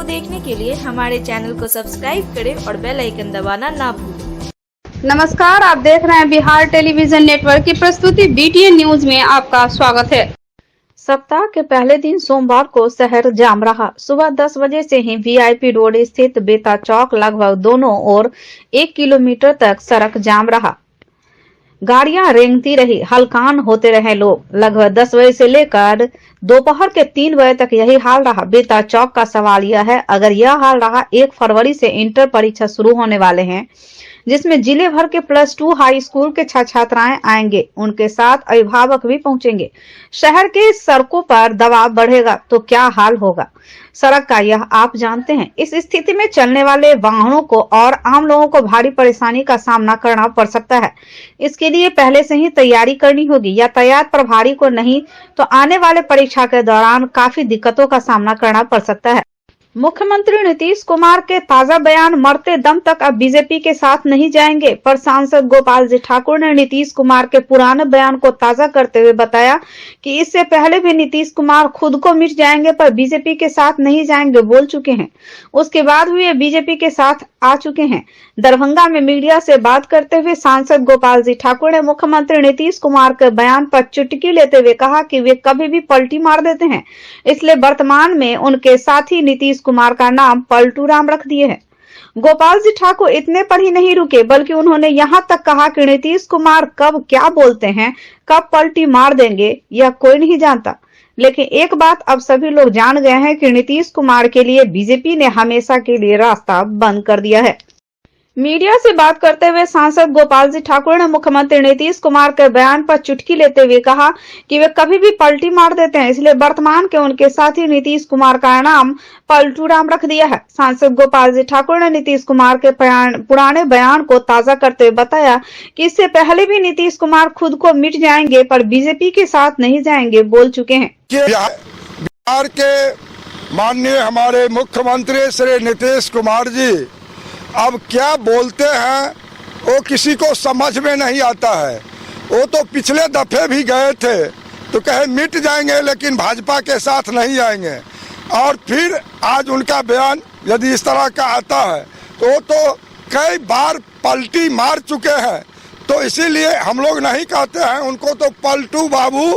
देखने के लिए हमारे चैनल को सब्सक्राइब करें और बेल आइकन दबाना ना भूलें। नमस्कार, आप देख रहे हैं बिहार टेलीविजन नेटवर्क की प्रस्तुति BTN न्यूज में आपका स्वागत है। सप्ताह के पहले दिन सोमवार को शहर जाम रहा। सुबह 10 बजे से ही VIP रोड स्थित बेता चौक लगभग दोनों ओर 1 किलोमीटर तक सड़क जाम रहा। गाड़ियां रेंगती रही, हलकान होते रहे लोग। लगभग 10 बजे से लेकर दोपहर के 3 बजे तक यही हाल रहा। बेता चौक का सवाल यह है, अगर यह हाल रहा, 1 फरवरी से इंटर परीक्षा शुरू होने वाले हैं, जिसमें जिले भर के +2 हाई स्कूल के छात्र छात्राएं आएंगे, उनके साथ अभिभावक भी पहुंचेंगे। शहर के सड़कों पर दबाव बढ़ेगा तो क्या हाल होगा सड़क का, यह आप जानते हैं। इस स्थिति में चलने वाले वाहनों को और आम लोगों को भारी परेशानी का सामना करना पड़ सकता है। इसके लिए पहले से ही तैयारी करनी होगी। यातायात प्रभारी को नहीं तो आने वाले परीक्षा के दौरान काफी दिक्कतों का सामना करना पड़ सकता है। मुख्यमंत्री नीतीश कुमार के ताजा बयान, मरते दम तक अब बीजेपी के साथ नहीं जाएंगे। पर सांसद गोपाल जी ठाकुर ने नीतीश कुमार के पुराने बयान को ताजा करते हुए बताया कि इससे पहले भी नीतीश कुमार खुद को मिट जाएंगे पर बीजेपी के साथ नहीं जाएंगे बोल चुके हैं। उसके बाद भी वे बीजेपी के साथ आ चुके हैं। दरभंगा में मीडिया से बात करते हुए सांसद गोपाल जी ठाकुर ने मुख्यमंत्री नीतीश कुमार के बयान पर चुटकी लेते हुए कहा कि वे कभी भी पलटी मार देते हैं, इसलिए वर्तमान में उनके साथी नीतीश कुमार का नाम पलटू राम रख दिए हैं। गोपाल जी ठाकुर इतने पर ही नहीं रुके, बल्कि उन्होंने यहां तक कहा कि नीतीश कुमार कब क्या बोलते हैं, कब पलटी मार देंगे, यह कोई नहीं जानता। लेकिन एक बात अब सभी लोग जान गए हैं कि नीतीश कुमार के लिए बीजेपी ने हमेशा के लिए रास्ता बंद कर दिया है। मीडिया से बात करते हुए सांसद गोपाल जी ठाकुर ने मुख्यमंत्री नीतीश कुमार के बयान पर चुटकी लेते हुए कहा कि वे कभी भी पलटी मार देते हैं, इसलिए वर्तमान के उनके साथी नीतीश कुमार का नाम पलटू राम रख दिया है। सांसद गोपाल जी ठाकुर ने नीतीश कुमार के पुराने बयान को ताजा करते हुए बताया कि इससे पहले भी नीतीश कुमार खुद को मिट जाएंगे पर बीजेपी के साथ नहीं जाएंगे बोल चुके हैं। बिहार के माननीय हमारे मुख्यमंत्री श्री नीतीश कुमार जी अब क्या बोलते हैं वो किसी को समझ में नहीं आता है। वो तो पिछले दफे भी गए थे तो कहे मिट जाएंगे लेकिन भाजपा के साथ नहीं आएंगे, और फिर आज उनका बयान यदि इस तरह का आता है तो वो तो कई बार पलटी मार चुके हैं। तो इसीलिए हम लोग नहीं कहते हैं उनको, तो पलटू बाबू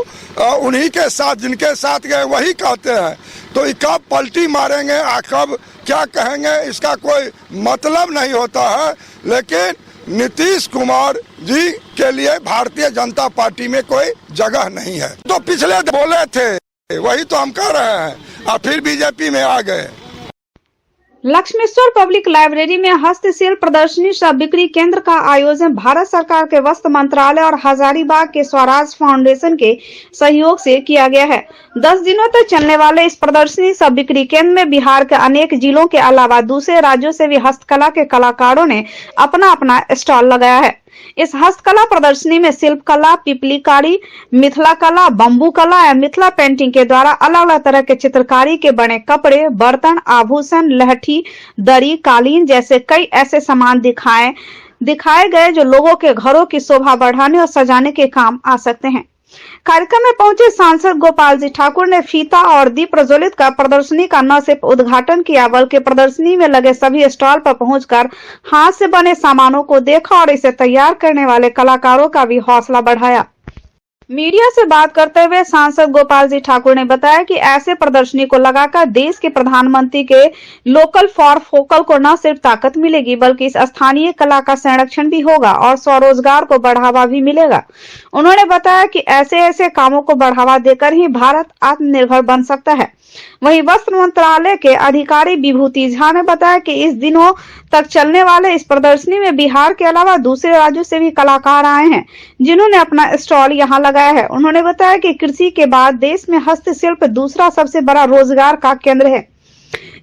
उन्हीं के साथ जिनके साथ गए वही कहते हैं। तो कब पलटी मारेंगे कब क्या कहेंगे इसका कोई मतलब नहीं होता है। लेकिन नीतीश कुमार जी के लिए भारतीय जनता पार्टी में कोई जगह नहीं है। तो पिछले बोले थे वही तो हम कह रहे हैं, और फिर बीजेपी में आ गए। लक्ष्मेश्वर पब्लिक लाइब्रेरी में हस्तशिल्प प्रदर्शनी सह बिक्री केंद्र का आयोजन भारत सरकार के वस्त्र मंत्रालय और हजारीबाग के स्वराज फाउंडेशन के सहयोग से किया गया है। 10 दिनों तक चलने वाले इस प्रदर्शनी सह बिक्री केंद्र में बिहार के अनेक जिलों के अलावा दूसरे राज्यों से भी हस्तकला के कलाकारों ने अपना अपना स्टॉल लगाया है। इस हस्तकला प्रदर्शनी में शिल्प कला, पिपलीकारी, मिथिला कला, बम्बू कला या मिथिला पेंटिंग के द्वारा अलग अलग तरह के चित्रकारी के बने कपड़े, बर्तन, आभूषण, लहठी, दरी, कालीन जैसे कई ऐसे सामान दिखाए गए जो लोगों के घरों की शोभा बढ़ाने और सजाने के काम आ सकते हैं। कार्यक्रम में पहुंचे सांसद गोपाल जी ठाकुर ने फीता और दीप प्रज्वलित कर प्रदर्शनी का न सिर्फ उद्घाटन किया बल्कि प्रदर्शनी में लगे सभी स्टॉल पर पहुंचकर हाथ से बने सामानों को देखा और इसे तैयार करने वाले कलाकारों का भी हौसला बढ़ाया। मीडिया से बात करते हुए सांसद गोपाल जी ठाकुर ने बताया कि ऐसे प्रदर्शनी को लगाकर देश के प्रधानमंत्री के लोकल फॉर फोकल को न सिर्फ ताकत मिलेगी बल्कि इस स्थानीय कला का संरक्षण भी होगा और स्वरोजगार को बढ़ावा भी मिलेगा। उन्होंने बताया कि ऐसे कामों को बढ़ावा देकर ही भारत आत्मनिर्भर बन सकता है। वहीं वस्त्र मंत्रालय के अधिकारी विभूति झा ने बताया कि इस दिनों तक चलने वाले इस प्रदर्शनी में बिहार के अलावा दूसरे राज्यों से भी कलाकार आए हैं जिन्होंने अपना स्टॉल यहां लगाया है। उन्होंने बताया कि कृषि के बाद देश में हस्तशिल्प दूसरा सबसे बड़ा रोजगार का केंद्र है।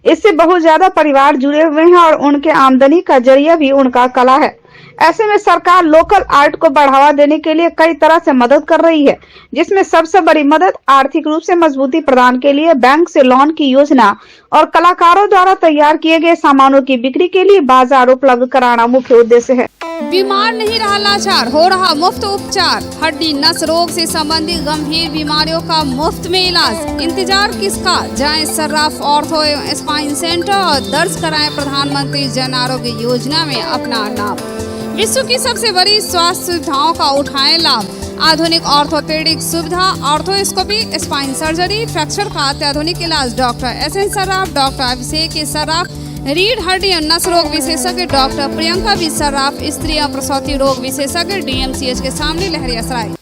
इससे बहुत ज्यादा परिवार जुड़े हुए हैं और उनके आमदनी का जरिया भी उनका कला है। ऐसे में सरकार लोकल आर्ट को बढ़ावा देने के लिए कई तरह से मदद कर रही है, जिसमें सबसे बड़ी मदद आर्थिक रूप से मजबूती प्रदान के लिए बैंक से लोन की योजना और कलाकारों द्वारा तैयार किए गए सामानों की बिक्री के लिए बाजार उपलब्ध कराना मुख्य उद्देश्य है। बीमार नहीं रहा लाचार, हो रहा मुफ्त उपचार। हड्डी नस रोग से संबंधित गंभीर बीमारियों का मुफ्त में इलाज। इंतजार किसका, जाएं सर्राफ ऑर्थो एवं स्पाइन सेंटर और दर्ज कराएं प्रधानमंत्री जन आरोग्य योजना में अपना नाम। विश्व की सबसे बड़ी स्वास्थ्य सुविधाओं का उठाएं लाभ। आधुनिक ऑर्थोपेडिक सुविधा, ऑर्थोस्कोपी, स्पाइन सर्जरी, फ्रैक्चर का अत्याधुनिक इलाज। डॉक्टर SN सर्राफ, डॉक्टर अभिषेक सर्राफ, रीढ़ हड्डी और नस रोग विशेषज्ञ डॉक्टर प्रियंका बी सर्राफ, स्त्री और प्रसूति रोग विशेषज्ञ DMCH के सामने लहरियासराय।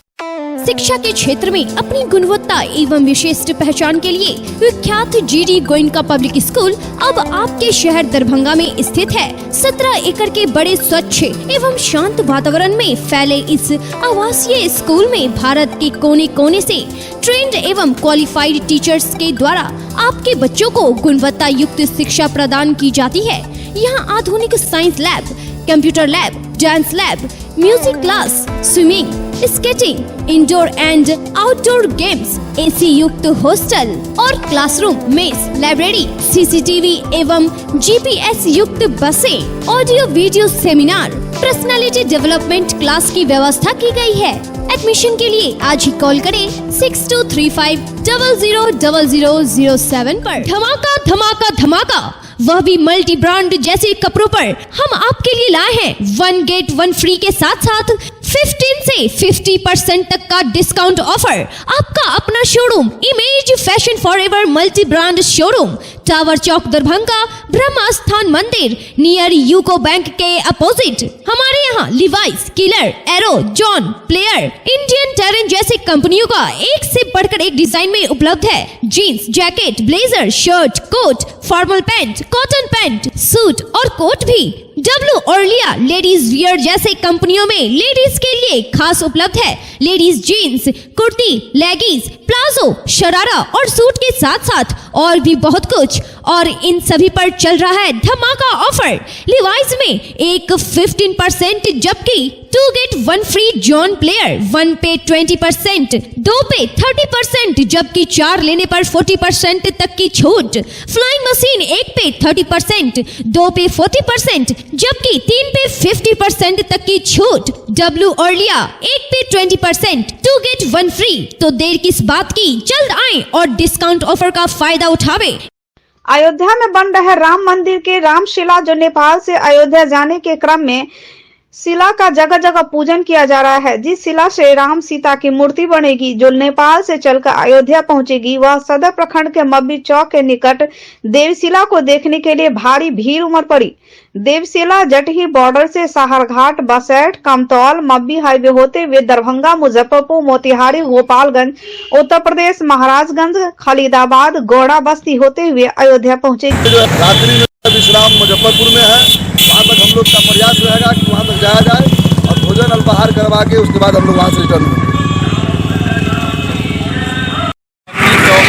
शिक्षा के क्षेत्र में अपनी गुणवत्ता एवं विशिष्ट पहचान के लिए विख्यात GD गोयनका पब्लिक स्कूल अब आपके शहर दरभंगा में स्थित है। 17 एकड़ के बड़े स्वच्छ एवं शांत वातावरण में फैले इस आवासीय स्कूल में भारत के कोने कोने से ट्रेंड एवं क्वालिफाइड टीचर्स के द्वारा आपके बच्चों को गुणवत्ता युक्त शिक्षा प्रदान की जाती है। यहाँ आधुनिक science lab, computer lab, dance lab, music class, swimming, skating, indoor and outdoor games, AC युक्त हॉस्टल और क्लासरूम, मेस, लाइब्रेरी, CCTV एवं GPS युक्त बसें, audio video seminar, personality development class की व्यवस्था की गई है। एडमिशन के लिए आज ही कॉल करें 6235000007 पर। धमाका धमाका धमाका, वह भी मल्टी ब्रांड जैसे कपड़ों पर हम आपके लिए लाए हैं 1 गेट 1 फ्री के साथ साथ 15 से 50% तक का डिस्काउंट ऑफर। आपका अपना showroom image fashion forever multi brand showroom, tower चौक दरभंगा, ब्रह्मा स्थान मंदिर नियर यूको बैंक के अपोजिट। हमारे यहाँ Levi's, Killer, Arrow, John, Player, Indian Terrain जैसे कंपनियों का एक से बढ़कर एक डिजाइन में उपलब्ध है। Jeans, jacket, blazer, shirt, coat, formal pant, cotton pant, suit और कोट भी। W ऑर्लिया लेडीज वियर जैसे कंपनियों में लेडीज के लिए खास उपलब्ध है। Ladies jeans, kurti, leggings, palazzo, sharara और सूट के साथ साथ और भी बहुत कुछ। और इन सभी पर चल रहा है धमाका ऑफर। लिवाइस में एक 15% जबकि 2 गेट 1 फ्री जॉन प्लेयर, 1 पे 20%, 2 पे 30% जबकि 4 लेने पर 40% तक की छूट। फ्लाइंग मशीन 1 पे 30%, 2 पे 40% जबकि 3 पे 50% तक की छूट। W ऑर्लिया 1 पे 20%, 2 गेट 1 फ्री। तो देर किस बात की, जल्द आएं और डिस्काउंट ऑफर का फायदा उठावे। अयोध्या में बन रहे राम मंदिर के रामशिला, जो नेपाल से अयोध्या जाने के क्रम में शिला का जगह जगह पूजन किया जा रहा है। जिस शिला से राम सीता की मूर्ति बनेगी, जो नेपाल से चलकर अयोध्या पहुंचेगी, वह सदर प्रखंड के मब्बी चौक के निकट देवशिला को देखने के लिए भारी भीड़ उमड़ पड़ी। देवशिला जटही बॉर्डर से साहरघाट, बसैठ, कमतौल, मब्बी हाईवे होते हुए दरभंगा, मुजफ्फरपुर, मोतिहारी, गोपालगंज, उत्तर प्रदेश, महाराजगंज, खलीदाबाद, गोड़ा, बस्ती होते हुए अयोध्या पहुंचेगी। रात्रि विश्राम मुजफ्फरपुर में है, वहाँ तक हम लोग का प्रयास रहेगा कि वहाँ तक जाया जाए और भोजन अल्पाहार करवा के उसके बाद हम लोग वहाँ से रिटर्न होंगे।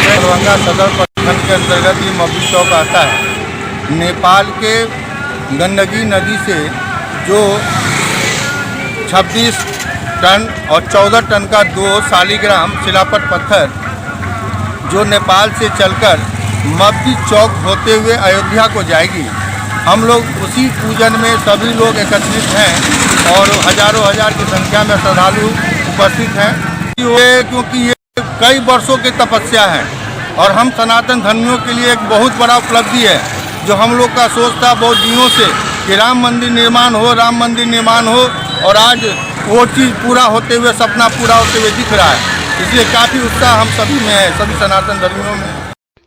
दरभंगा सदर प्रखंड के अंतर्गत ये मब्बी चौक आता है। नेपाल के गंडकी नदी से जो 26 टन और 14 टन का 2 शालिग्राम शिलापट पत्थर जो नेपाल से चलकर मब्बी चौक होते हुए अयोध्या को जाएगी। हम लोग उसी पूजन में सभी लोग एकत्रित हैं और हजारों हजार की संख्या में श्रद्धालु उपस्थित हैं। क्योंकि ये कई वर्षों की तपस्या है और हम सनातन धर्मियों के लिए एक बहुत बड़ा उपलब्धि है। जो हम लोग का सोच था बहुत दिनों से कि राम मंदिर निर्माण हो, राम मंदिर निर्माण हो, और आज वो चीज़ पूरा होते हुए, सपना पूरा होते हुए दिख रहा है। इसलिए काफ़ी उत्साह हम सभी में है, सभी सनातन धर्मियों में।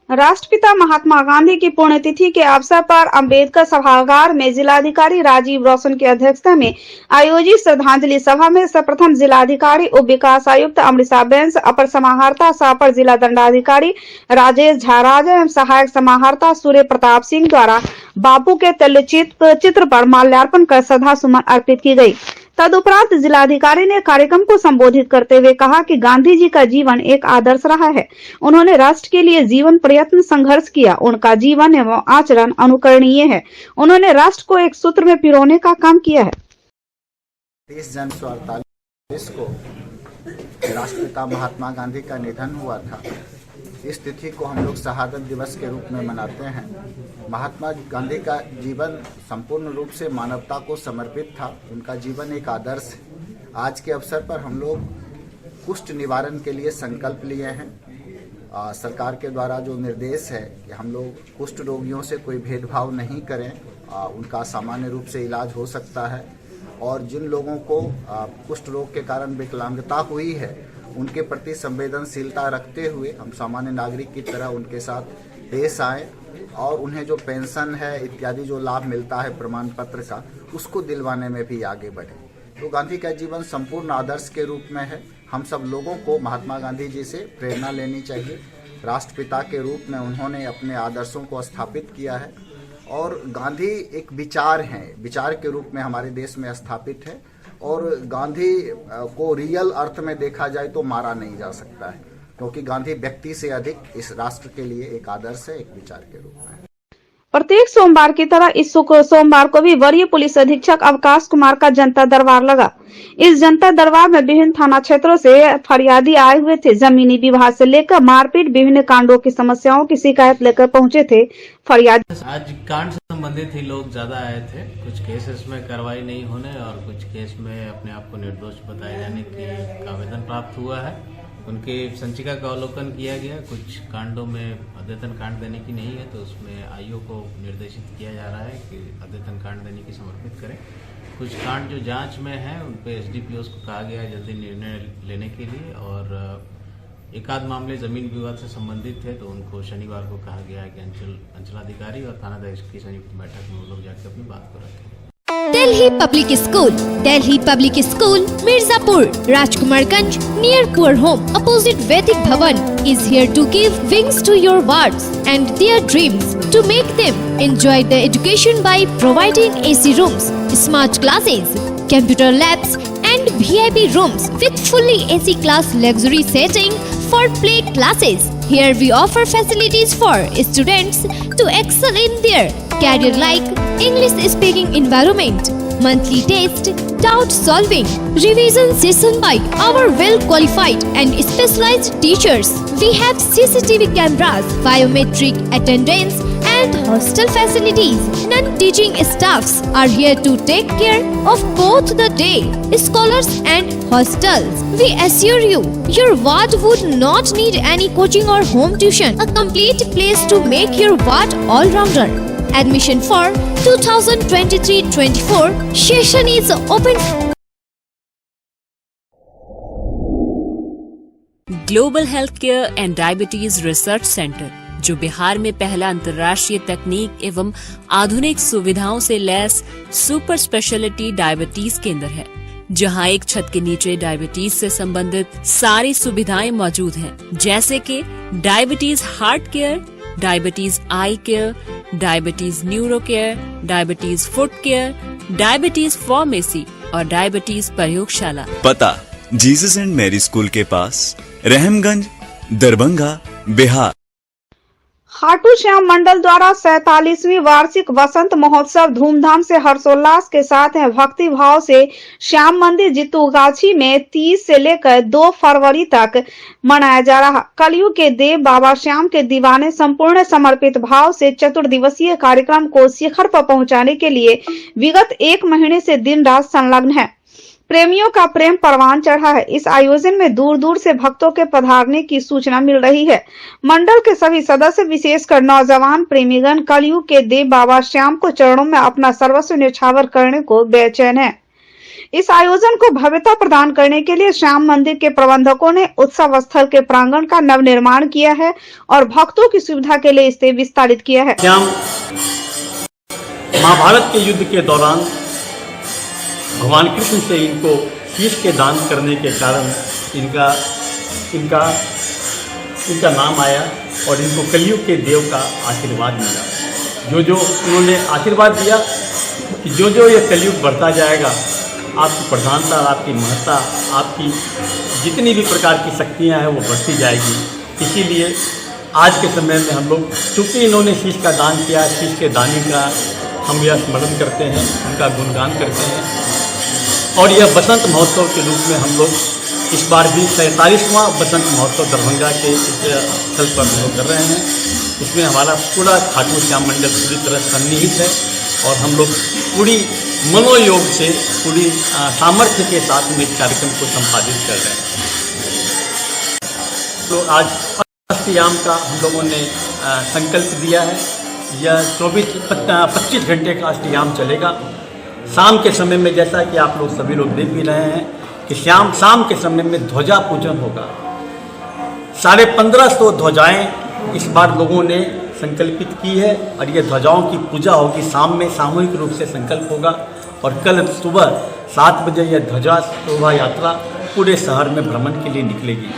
राष्ट्रपिता महात्मा गांधी की पुण्यतिथि के अवसर पर अम्बेडकर सभागार में जिलाधिकारी राजीव रोशन की अध्यक्षता में आयोजित श्रद्धांजलि सभा में सर्वप्रथम जिलाधिकारी उप विकास आयुक्त अमृता बेंस, अपर समाहर्ता सापर जिला दंडाधिकारी राजेश झाराज एवं सहायक समाहर्ता सूर्य प्रताप सिंह द्वारा बापू के तैलचित्र पर माल्यार्पण कर श्रद्धा सुमन अर्पित की गयी। तदुपरांत जिलाधिकारी ने कार्यक्रम को संबोधित करते हुए कहा कि गांधी जी का जीवन एक आदर्श रहा है। उन्होंने राष्ट्र के लिए जीवन प्रयत्न संघर्ष किया। उनका जीवन एवं आचरण अनुकरणीय है। उन्होंने राष्ट्र को एक सूत्र में पिरोने का काम किया है। 30 जनवरी 1948 को राष्ट्रपिता महात्मा गांधी का निधन हुआ था। इस तिथि को हम लोग शहादत दिवस के रूप में मनाते हैं। महात्मा गांधी का जीवन संपूर्ण रूप से मानवता को समर्पित था। उनका जीवन एक आदर्श है। आज के अवसर पर हम लोग कुष्ठ निवारण के लिए संकल्प लिए हैं। सरकार के द्वारा जो निर्देश है कि हम लोग कुष्ठ रोगियों से कोई भेदभाव नहीं करें, उनका सामान्य रूप से इलाज हो सकता है। और जिन लोगों को कुष्ठ रोग के कारण विकलांगता हुई है, उनके प्रति संवेदनशीलता रखते हुए हम सामान्य नागरिक की तरह उनके साथ पेश आए और उन्हें जो पेंशन है इत्यादि जो लाभ मिलता है प्रमाण पत्र का, उसको दिलवाने में भी आगे बढ़े। तो गांधी का जीवन संपूर्ण आदर्श के रूप में है। हम सब लोगों को महात्मा गांधी जी से प्रेरणा लेनी चाहिए। राष्ट्रपिता के रूप में उन्होंने अपने आदर्शों को स्थापित किया है और गांधी एक विचार हैं, विचार के रूप में हमारे देश में स्थापित है। और गांधी को रियल अर्थ में देखा जाए तो मारा नहीं जा सकता है, क्योंकि गांधी व्यक्ति से अधिक इस राष्ट्र के लिए एक आदर्श है, एक विचार के रूप में। प्रत्येक सोमवार की तरह इस सोमवार को भी वरीय पुलिस अधीक्षक अवकाश कुमार का जनता दरबार लगा। इस जनता दरबार में विभिन्न थाना क्षेत्रों से फरियादी आए हुए थे। जमीनी विवाद से लेकर मारपीट, विभिन्न कांडों की समस्याओं की शिकायत लेकर पहुंचे थे फरियादी। आज कांड से संबंधित ही लोग ज्यादा आए थे। कुछ केसेस में कार्रवाई नहीं होने और कुछ केस में अपने आप को निर्दोष बताए जाने का आवेदन प्राप्त हुआ है। उनके संचिका का अवलोकन किया गया। कुछ कांडों में अद्यतन कांड देने की नहीं है, तो उसमें आईओ को निर्देशित किया जा रहा है कि अद्यतन कांड देने की समर्पित करें। कुछ कांड जो जांच में है उन पे एसडीपीओस को कहा गया है जल्दी निर्णय लेने के लिए, और एक आध मामले जमीन विवाद से संबंधित है तो उनको शनिवार को कहा गया है कि अंचलाधिकारी और थानाध्यक्ष की संयुक्त बैठक में वो लोग जाकर अपनी बात को रखें। Delhi Public School, Delhi Public School, Mirzapur, Rajkumarganj, near Poor Home, opposite Vedic Bhavan, is here to give wings to your words and their dreams to make them enjoy the education by providing AC rooms, smart classes, computer labs, and VIP rooms with fully AC class luxury setting for play classes. Here we offer facilities for students to excel in their career like English speaking environment, monthly test, doubt solving, revision session by our well qualified and specialized teachers. We have CCTV cameras, biometric attendance and hostel facilities. Non-teaching staffs are here to take care of both the day scholars and hostels. We assure you, your ward would not need any coaching or home tuition. A complete place to make your ward all-rounder. Admission for 2023-24 session is open. Global health care and diabetes research centre, जो बिहार में पहला अंतर्राष्ट्रीय तकनीक एवं आधुनिक सुविधाओं से lace super speciality diabetes केंद्र है, जहां एक छत के नीचे डायबिटीज से संबंधित सारी सुविधाएं मौजूद हैं, जैसे कि diabetes heart care, diabetes eye care, diabetes neuro care, diabetes foot care, diabetes pharmacy और डायबिटीज प्रयोगशाला। पता जीसस एंड मैरी स्कूल के पास, रहमगंज, दरभंगा, बिहार। खाटू श्याम मंडल द्वारा 47वीं वार्षिक वसंत महोत्सव धूमधाम से हर्षोल्लास के साथ भक्ति भाव से श्याम मंदिर जितुगाछी में 30 से लेकर 2 फरवरी तक मनाया जा रहा। कलयुग के देव बाबा श्याम के दीवाने संपूर्ण समर्पित भाव से चतुर्दिवसीय कार्यक्रम को शिखर पर पहुंचाने के लिए विगत 1 महीने से दिन रात संलग्न है। प्रेमियों का प्रेम परवान चढ़ा है। इस आयोजन में दूर दूर से भक्तों के पधारने की सूचना मिल रही है। मंडल के सभी सदस्य, विशेषकर नौजवान प्रेमीगण, कलयुग के देव बाबा श्याम को चरणों में अपना सर्वस्व न्यौछावर करने को बेचैन है। इस आयोजन को भव्यता प्रदान करने के लिए श्याम मंदिर के प्रबंधकों ने उत्सव स्थल के प्रांगण का नवनिर्माण किया है और भक्तों की सुविधा के लिए इसे विस्तारित किया है। श्याम महाभारत के युद्ध के दौरान भगवान कृष्ण से इनको शीश के दान करने के कारण इनका नाम आया और इनको कलयुग के देव का आशीर्वाद मिला। जो उन्होंने आशीर्वाद दिया कि जो ये कलयुग बढ़ता जाएगा, आपकी प्रधानता, आपकी महत्ता, आपकी जितनी भी प्रकार की शक्तियां हैं वो बढ़ती जाएगी। इसीलिए आज के समय में हम लोग, चूँकि इन्होंने शीश का दान किया, शीश के दानी का हम यह स्मरण करते हैं, उनका गुणगान करते हैं और यह बसंत महोत्सव के रूप में हम लोग इस बार भी 43वां बसंत महोत्सव दरभंगा के इस स्थल पर हम लोग कर रहे हैं। इसमें हमारा पूरा खाटू श्याम मंडल पूरी तरह सन्निहित है और हम लोग पूरी मनोयोग से पूरी सामर्थ्य के साथ में इस कार्यक्रम को संपादित कर रहे हैं। तो आज अष्टयाम का हम लोगों ने संकल्प दिया है। यह 25 घंटे का अष्टयाम चलेगा। शाम के समय में, जैसा कि आप लोग सभी लोग देख भी रहे हैं कि शाम के समय में ध्वजा पूजन होगा। 1550 ध्वजाएं इस बार लोगों ने संकल्पित की है और ये ध्वजाओं की पूजा होगी। शाम में सामूहिक रूप से संकल्प होगा और कल सुबह 7 बजे यह ध्वजा शोभा यात्रा पूरे शहर में भ्रमण के लिए निकलेगी।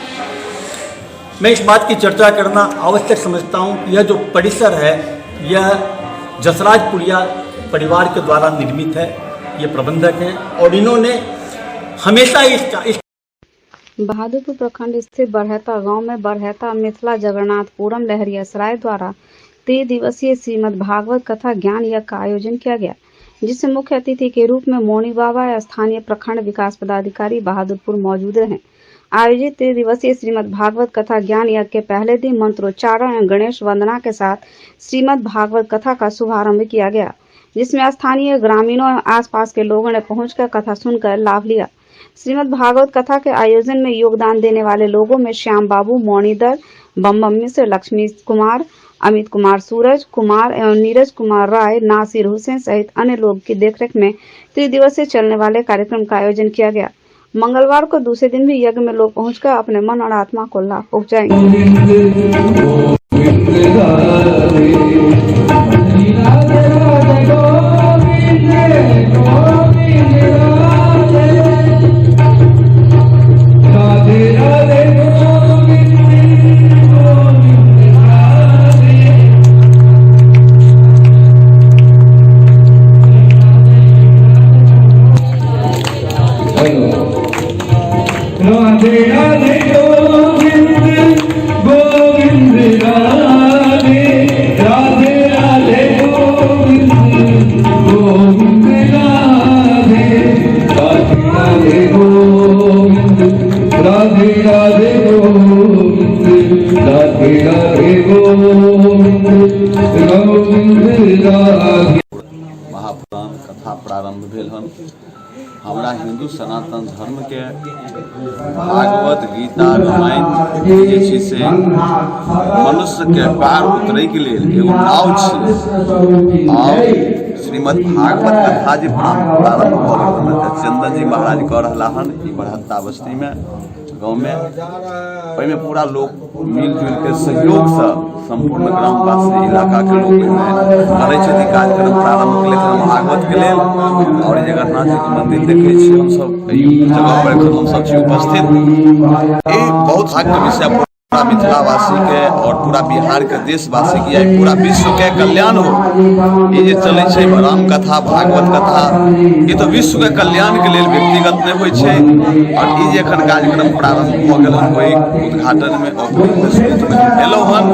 मैं इस बात की चर्चा करना आवश्यक समझता हूँ कि यह जो परिसर है यह जसराजपुरिया परिवार के द्वारा निर्मित है। ये प्रबंधक हैं और इन्होंने हमेशा इस बहादुरपुर प्रखंड स्थित बरहता गांव में बरहता मिथिला जगन्नाथपुरम लहरियासराय द्वारा 3 दिवसीय श्रीमद् भागवत कथा ज्ञान यज्ञ का आयोजन किया गया, जिसमें मुख्य अतिथि के रूप में मोनी बाबा या स्थानीय प्रखंड विकास पदाधिकारी बहादुरपुर मौजूद रहे। आयोजित 3 दिवसीय श्रीमद् भागवत कथा ज्ञान यज्ञ के पहले दिन मंत्रोच्चारण एवं गणेश वंदना के साथ श्रीमद् भागवत कथा का शुभारंभ किया गया, जिसमें स्थानीय ग्रामीणों एवं आसपास के लोगों ने पहुंचकर कथा सुनकर लाभ लिया। श्रीमद् भागवत कथा के आयोजन में योगदान देने वाले लोगों में श्याम बाबू मौनीदर, बम्बम मिश्र, लक्ष्मी कुमार, अमित कुमार, सूरज कुमार एवं नीरज कुमार राय, नासिर हुसैन सहित अन्य लोग की देखरेख में 3 दिवसीय चलने वाले कार्यक्रम का आयोजन किया गया। मंगलवार को दूसरे दिन भी यज्ञ में लोग पहुंचकर अपने मन और आत्मा को लाभ पहुंचाएंगे। महापुराण कथा प्रारंभ भेल हन। हमरा हिंदू सनातन धर्म के भागवत गीता रामायण जे छै से मनुष्य के पार उतरे के लिए एगो नाव छै और श्रीमद् भागवत कथा जे प्रारंभ भऽ गेल चंदन जी महाराज कह रहा हन ई बरहत्ता बस्ती में गाँव में ओहिमे पूरा लोग मिलजुल के सहयोग से संपूर्ण ग्रामवासी इलाका के लोग करै छथि कार्यक्रम प्रारंभ केलक भागवत के लेल और जगन्नाथ जी के मंदिर देखे छी हम सब जगह पर हम सब छी उपस्थित। एक बहुत भाग्य के विषय पूरा मिथिलावासी के और पूरा बिहार के देशवासी के पूरा विश्व के कल्याण हो। ये जे चले छे राम कथा भागवत कथा ये तो विश्व के कल्याण के लिए व्यक्तिगत नहीं होय छे और ई जे एखन कार्यक्रम प्रारंभ भ गेल ओहि उद्घाटन में और एलो हन।